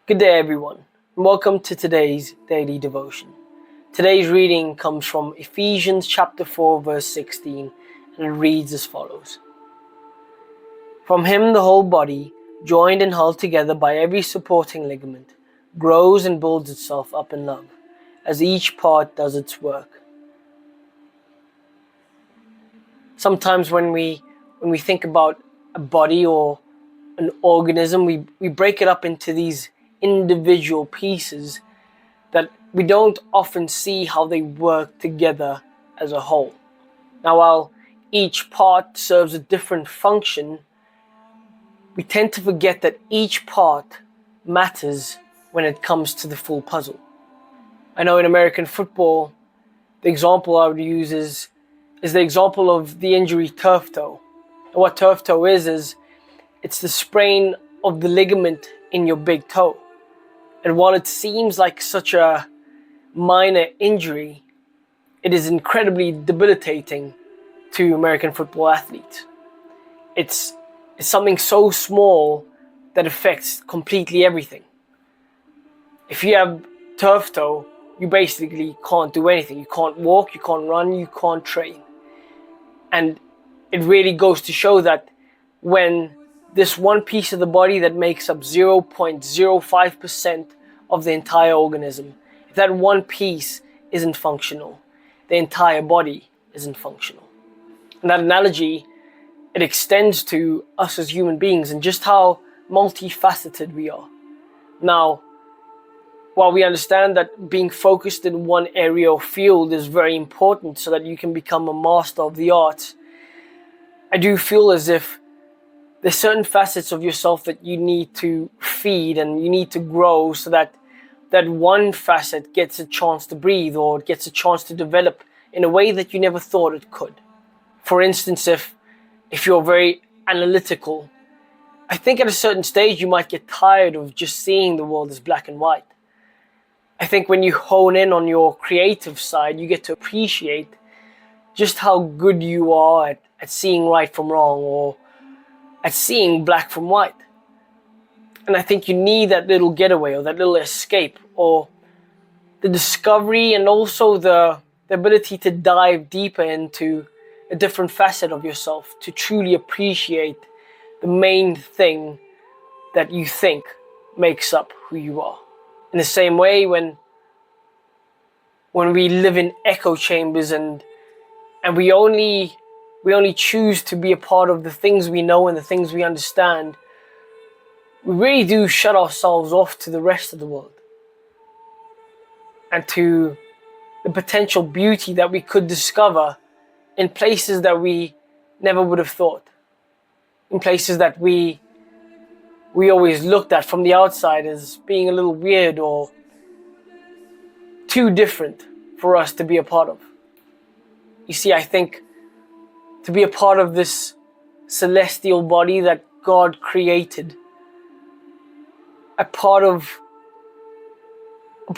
Good day, everyone, and welcome to today's daily devotion. Today's reading comes from Ephesians chapter 4, verse 16, and it reads as follows. From him the whole body, joined and held together by every supporting ligament, grows and builds itself up in love, as each part does its work. Sometimes when we think about a body or an organism, we break it up into these individual pieces that we don't often see how they work together as a whole. Now, while each part serves a different function, we tend to forget that each part matters when it comes to the full puzzle. I know in American football, the example I would use is the example of the injury turf toe. And what turf toe is it's the sprain of the ligament in your big toe. And while it seems like such a minor injury, it is incredibly debilitating to American football athletes. It's something so small that affects completely everything. If you have turf toe, you basically can't do anything. You can't walk, you can't run, you can't train. And it really goes to show that when this one piece of the body that makes up 0.05% of the entire organism, if that one piece isn't functional, the entire body isn't functional. And that analogy, it extends to us as human beings and just how multifaceted we are. Now, while we understand that being focused in one area or field is very important so that you can become a master of the arts, I do feel as if there's certain facets of yourself that you need to feed and you need to grow so that that one facet gets a chance to breathe or gets a chance to develop in a way that you never thought it could. For instance, if you're very analytical, I think at a certain stage you might get tired of just seeing the world as black and white. I think when you hone in on your creative side, you get to appreciate just how good you are at seeing right from wrong or at seeing black from white. And I think you need that little getaway or that little escape or the discovery and also the ability to dive deeper into a different facet of yourself to truly appreciate the main thing that you think makes up who you are. In the same way, when we live in echo chambers and we only choose to be a part of the things we know and the things we understand, we really do shut ourselves off to the rest of the world and to the potential beauty that we could discover in places that we never would have thought, in places that we always looked at from the outside as being a little weird or too different for us to be a part of. You see, I think to be a part of this celestial body that God created, a part of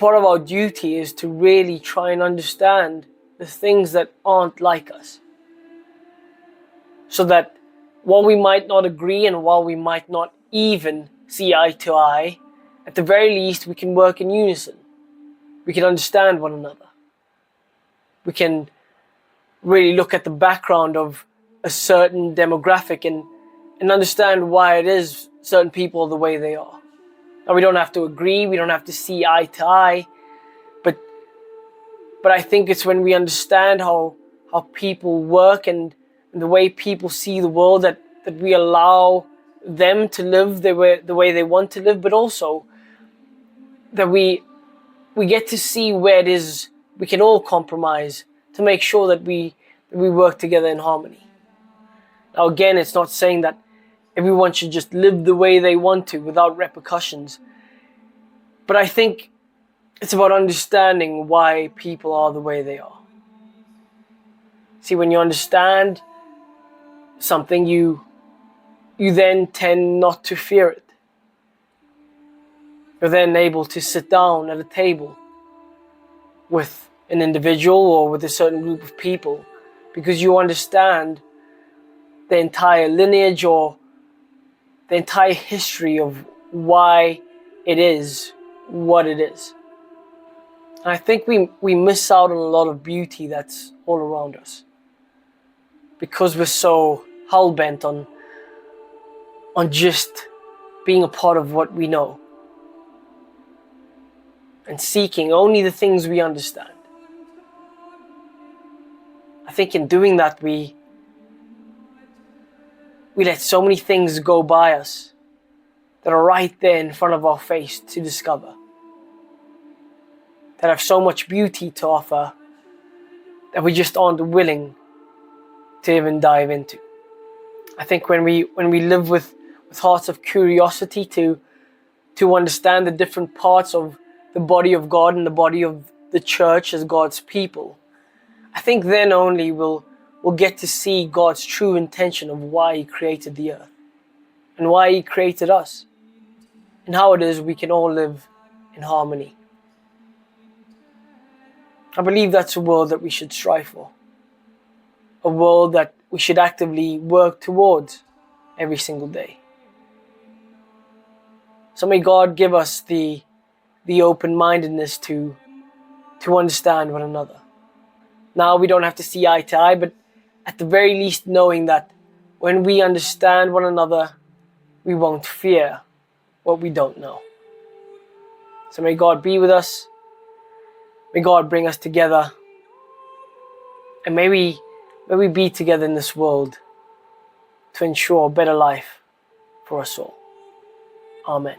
our duty is to really try and understand the things that aren't like us. So that while we might not agree and while we might not even see eye to eye, at the very least we can work in unison. We can understand one another. We can really look at the background of a certain demographic and understand why it is certain people are the way they are. Now, we don't have to agree, we don't have to see eye to eye, but I think it's when we understand how people work and the way people see the world that we allow them to live the way they want to live, but also that we get to see where it is we can all compromise to make sure that we work together in harmony. Now, again, it's not saying that everyone should just live the way they want to without repercussions. But I think it's about understanding why people are the way they are. See, when you understand something, you then tend not to fear it. You're then able to sit down at a table with an individual or with a certain group of people because you understand the entire lineage or the entire history of why it is what it is. And I think we miss out on a lot of beauty that's all around us because we're so hell-bent on just being a part of what we know and seeking only the things we understand. I think in doing that we let so many things go by us that are right there in front of our face to discover, that have so much beauty to offer that we just aren't willing to even dive into. I think when we live with hearts of curiosity to understand the different parts of the body of God and the body of the church as God's people, I think then only we'll get to see God's true intention of why He created the earth and why He created us and how it is we can all live in harmony. I believe that's a world that we should strive for, a world that we should actively work towards every single day. So may God give us the open-mindedness to understand one another. Now we don't have to see eye to eye, but at the very least knowing that when we understand one another, we won't fear what we don't know. So may God be with us. May God bring us together. And may we be together in this world to ensure a better life for us all. Amen.